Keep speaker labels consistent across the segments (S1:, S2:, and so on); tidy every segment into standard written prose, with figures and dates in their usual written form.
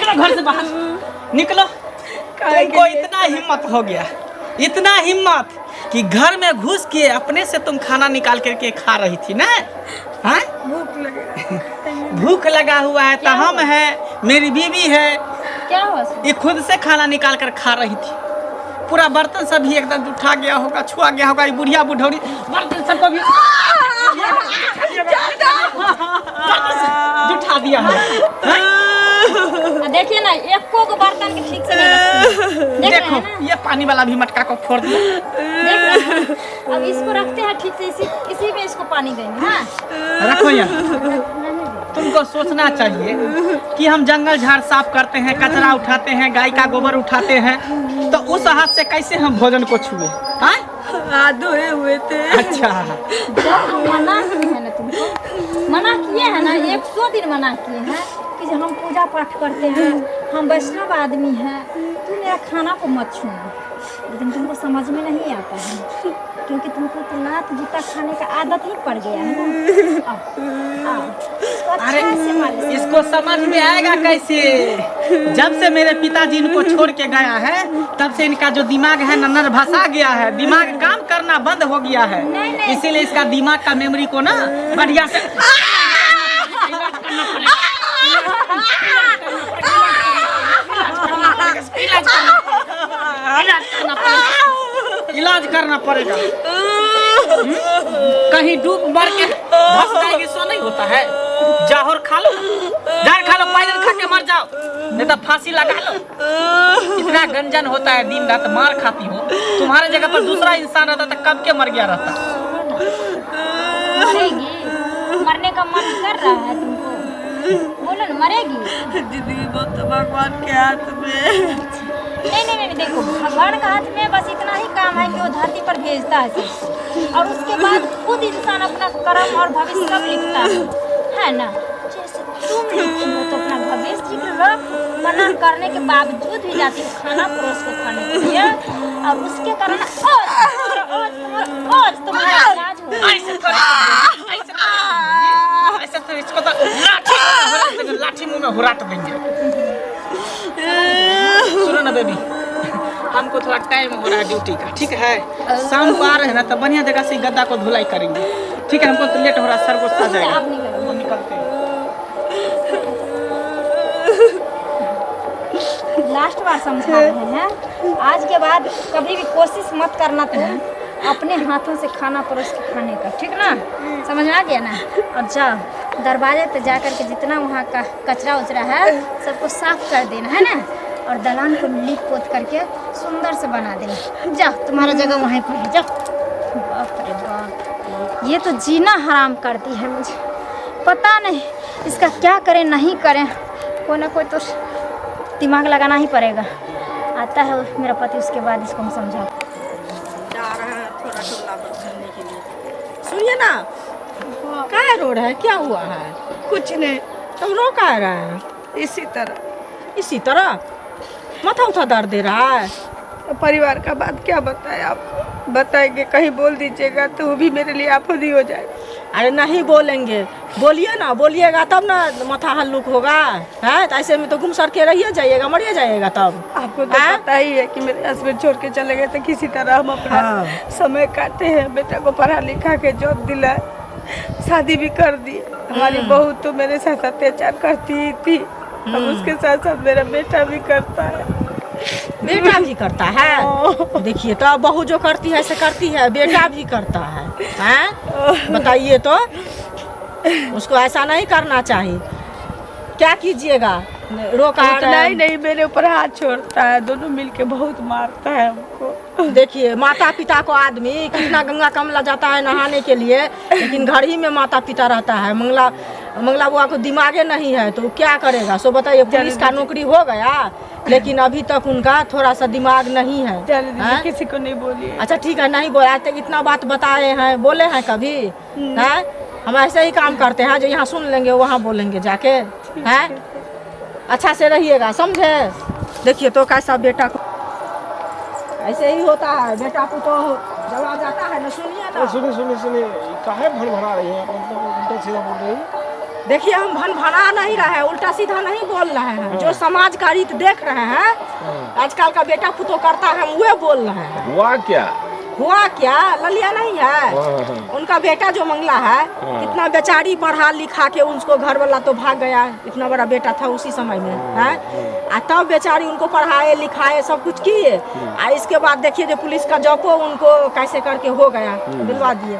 S1: निकलो घर से बाहर, निकलो। तुमको इतना हिम्मत हो गया, इतना हिम्मत कि घर में घुस के अपने से तुम खाना निकाल करके खा रही थी ना? हाँ, भूख लगा हुआ है तो हम है, मेरी बीवी है,
S2: क्या हुआ?
S1: ये खुद से खाना निकाल कर खा रही थी। पूरा बर्तन सभी एकदम उठा गया होगा, छुआ गया होगा। ये बुढ़िया बुढ़ौरी बर्तन सबको भी उठा दिया है।
S2: देखिए ना, एक को बर्तन के ठीक से नहीं रखते।
S1: देखो ये पानी वाला भी मटका को फोड़ दिया।
S2: देख रहे हैं? अब इसको रखते हैं ठीक से, इसी में इसको पानी देंगे। हाँ,
S1: रखो यहाँ। तुमको सोचना चाहिए कि हम जंगल झाड़ साफ करते हैं, कचरा उठाते हैं, गाय का गोबर उठाते हैं, तो उस हाथ से कैसे हम भोजन को छुए? हाँ,
S3: हाथ धोए हुए थे।
S1: अच्छा,
S2: जब हम मना किए हैं ना, तुमको मना किए हैं ना, 100 दिन मना किए हैं कि जब हम पूजा पाठ करते हैं, हम वैष्णव आदमी हैं, तुम मेरा खाना को मत छूना। लेकिन तुमको समझ में नहीं आता है, क्योंकि तुमको तो लात जूता खाने का आदत ही पड़ गया है ना।
S1: अरे इसको समझ में आएगा कैसे? जब से मेरे पिताजी इनको छोड़ के गया है, तब से इनका जो दिमाग है नन्नर भसा गया है, दिमाग काम करना बंद हो गया है। इसीलिए इसका दिमाग का मेमोरी को ना बढ़िया से इलाज करना पड़ेगा। कहीं डूब मर के धस जाएगी, सो नहीं होता है। जाहोर खा लो, जहर खा लो, पाइजन खा के मर जाओ, नहीं तो फांसी लगा लो। इतना गंजन होता है, दिन रात मार खाती हो। तुम्हारे जगह पर दूसरा इंसान रहता तो कब के मर गया रहता।
S2: मरेगी, मरने का मन कर रहा है तुमको? बोलो ना, मरेगी।
S3: जिंदगी बहुत भगवान के हाथ में।
S2: नहीं, देखो, भगवान का हाथ में बस इतना ही काम है कि वो धरती पर भेजता है सब, और उसके बाद खुद इंसान अपना कर्म और भविष्य सब लिखता है ना। जैसे तुम लिखी हो तो अपना भविष्य लिख लो। मना करने के बावजूद भी जाती हो खाना परोस के खाने के लिए, और उसके कारण आज तुम्हारा इलाज हो।
S1: ऐसे तो इसको तो लाठी मुंह में हुराट देंगे। सुनो ना बेबी, हमको थोड़ा टाइम हो रहा है ड्यूटी का, ठीक है? शाम को आ रहे हैं ना, तो बढ़िया जगह से गद्दा को धुलाई करेंगे, ठीक है? हमको तो लेट हो रहा है, सर को सा जाएगा। हम निकलते हैं।
S2: लास्ट बार समझा रहे हैं, आज के बाद कभी भी कोशिश मत करना तुम अपने हाथों से खाना परोस के खाने का, ठीक ना? समझ में आ गया ना? और जाओ दरवाजे पे जा कर के जितना वहाँ का कचरा उचरा है सबको साफ कर देना है ना, और दलान को लीप पोत करके सुंदर से बना देना। जाओ, तुम्हारा जगह वहीं पर है, जाओ। बाप रे बाप, ये तो जीना हराम करती है मुझे। पता नहीं इसका क्या करें नहीं करें, कोई ना कोई तो दिमाग लगाना ही पड़ेगा। आता है मेरा पति, उसके बाद इसको हम समझा।
S3: जा रहे हैं थोड़ा टोला पर घूमने के लिए। सुनिए ना, क्या रोड है, क्या हुआ है? कुछ नहीं, तुम रो क्या रहे हैं? इसी तरह माथा उठा दर्द दे रहा है।
S4: परिवार का बात क्या बताए आपको? बताएंगे, कहीं बोल दीजिएगा तो वो भी मेरे लिए आफत हो जाए।
S3: अरे नहीं बोलेंगे, बोलिए ना, बोलिएगा तब ना माथा हल्लुक होगा। है तो ऐसे में तो गुम सर के रहिए जाइएगा, मरिए जाइएगा तब।
S4: आपको तो पता ही है कि मेरे हस्बैंड छोड़ के चले गए, तो किसी तरह हम अपना समय काटे हैं। बेटा को पढ़ा लिखा के जॉब दिला, शादी भी कर दी। हमारी बहू तो मेरे साथ अत्याचार करती थी, अब उसके साथ साथ मेरा बेटा भी करता है।
S3: बेटा भी करता है? देखिए तो बहू जो करती है ऐसे करती है, बेटा भी करता है। हैं? बताइए तो, उसको ऐसा नहीं करना चाहिए। क्या कीजिएगा? रोका
S4: नहीं, मेरे ऊपर हाथ छोड़ता है, दोनों मिलके बहुत मारता है हमको।
S3: देखिए, माता पिता को आदमी कितना गंगा कमला जाता है नहाने के लिए, लेकिन घर ही में माता पिता रहता है। मंगला बुआ को दिमागे नहीं है तो क्या करेगा? सो बताइए, पुलिस का नौकरी हो गया, लेकिन अभी तक उनका थोड़ा सा दिमाग नहीं है।
S4: किसी को नहीं बोलिए।
S3: अच्छा ठीक है, नहीं बोला। आज तक इतना बात बताए हैं, बोले हैं कभी? हैं? हम ऐसे ही काम करते हैं, जो यहाँ सुन लेंगे वहाँ बोलेंगे जाके। हैं? अच्छा से रहिएगा, समझे? देखिए तो कैसा बेटा को ऐसे ही होता है, बेटा को तो जला जाता है ना। सुनिए ना,
S5: सुनिए काहे भड़बड़ा रही है? मतलब उल्टा सीधा बोल रही है।
S3: देखिए हम भनभना नहीं रहे हैं, उल्टा सीधा नहीं बोल रहे हैं। जो समाज का रीत देख रहे हैं आजकल का बेटा पुतो करता है, हम वो बोल रहे हैं। हुआ क्या ललिया नहीं है, उनका बेटा जो मंगला है कितना बेचारी पढ़ा लिखा के उसको घर वाला तो भाग गया, इतना बड़ा बेटा था उसी समय में है। तब बेचारी उनको पढ़ाए लिखाए सब कुछ किए, इसके बाद देखिए जो पुलिस का जॉब उनको कैसे करके हो गया, दिलवा दिए।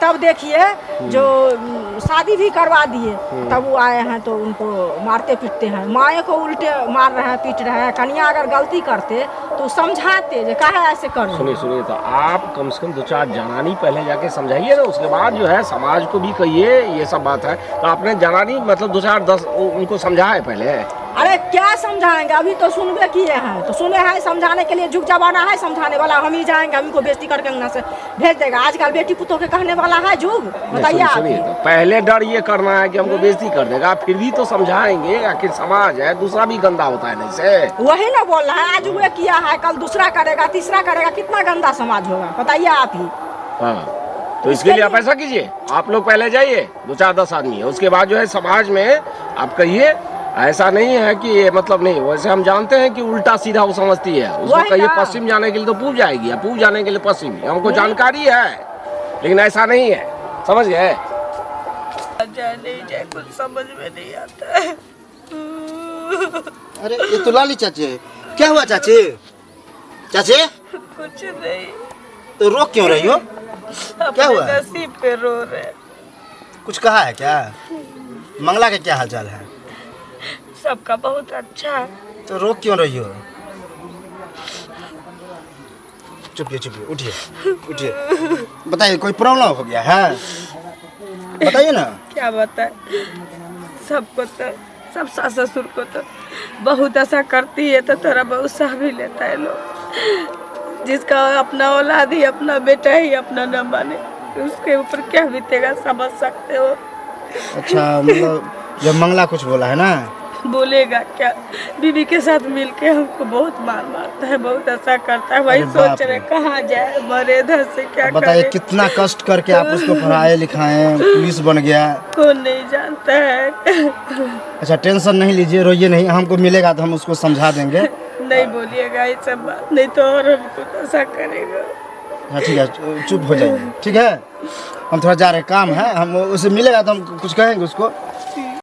S3: तब देखिए जो शादी भी करवा दिए, तब वो आए हैं तो उनको मारते पीटते हैं, माए को उल्टे मार रहे हैं पीट रहे हैं। कन्या अगर गलती करते तो समझाते जो काहे ऐसे करो।
S5: सुनिए तो आप कम से कम 2-4 जनानी पहले जाके समझाइए ना, उसके बाद जो है समाज को भी कहिए ये सब बात है। तो आपने जनानी मतलब 2-4-10 उनको समझाए पहले?
S3: अरे क्या समझाएंगे, अभी तो सुनबे किए हैं, तो सुने हैं समझाने के लिए जुग जमाना है समझाने वाला। हम ही जाएंगे, हम इनको बेइज्जती करके अंगना से भेज देगा। आजकल बेटी पुतों के कहने वाला है जुग, बताइए।
S5: सुनिए तो पहले डर ये करना है कि हमको बेइज्जती कर देगा, फिर भी तो समझाएंगे, आखिर समाज है, दूसरा भी गंदा होता है नहीं से।
S3: वही ना बोल रहा है, आज वो किया है कल दूसरा करेगा तीसरा करेगा, कितना गंदा समाज होगा बताइए आप ही।
S5: हाँ तो इसके लिए आप ऐसा कीजिए, आप लोग पहले जाइए 2-4-10 आदमी है, उसके बाद जो है समाज में आप कहिए ऐसा नहीं है कि ये मतलब नहीं। वैसे हम जानते हैं कि उल्टा सीधा वो समझती है, उसको कहिए पश्चिम जाने के लिए तो पूर्व जाएगी, पूर्व जाने के लिए पश्चिम, हमको जानकारी है, लेकिन ऐसा नहीं है, समझ गए?
S4: जाए नहीं जाए कुछ समझ में नहीं आता है।
S6: अरे ये तो लाली चाची है, क्या हुआ चाची? चाची
S4: कुछ नहीं,
S6: तो रो क्यों रही हो? क्या हुआ?
S4: नसीब पे रो रहे।
S6: कुछ कहा है क्या? मंगला का क्या हालचाल है?
S4: सबका बहुत अच्छा है।
S6: तो रो क्यों रही हो? चुपिए उठिए उठिए, बताइए कोई प्रॉब्लम हो गया है? बताइए ना।
S4: क्या बताए, सबको तो सब सास ससुर को तो बहुत ऐसा करती है, तो थोड़ा बहुत सह भी लेता है लोग। जिसका अपना औलाद ही अपना बेटा ही अपना न माने, उसके ऊपर क्या बीतेगा समझ सकते हो।
S6: अच्छा मतलब जब मंगला कुछ बोला है ना?
S4: बोलेगा क्या, बीबी के साथ मिलके हमको बहुत मार मारता है, बहुत ऐसा करता है। वही सोच रहे कहाँ जाए, मरे इधर से क्या
S6: बताइए
S4: करे।
S6: कितना कष्ट करके आप उसको पढ़ाए लिखाए, पुलिस बन गया।
S4: कौन नहीं जानता है।
S6: अच्छा टेंशन नहीं लीजिए, रोइए नहीं, हमको मिलेगा तो हम उसको समझा देंगे।
S4: नहीं बोलिएगा ये सब बात, नहीं तो और हमको ऐसा करेगा।
S6: हाँ ठीक है, चुप हो जाइए, ठीक है? हम थोड़ा जा रहे, काम है, हम उसे मिलेगा तो हम कुछ कहेंगे उसको।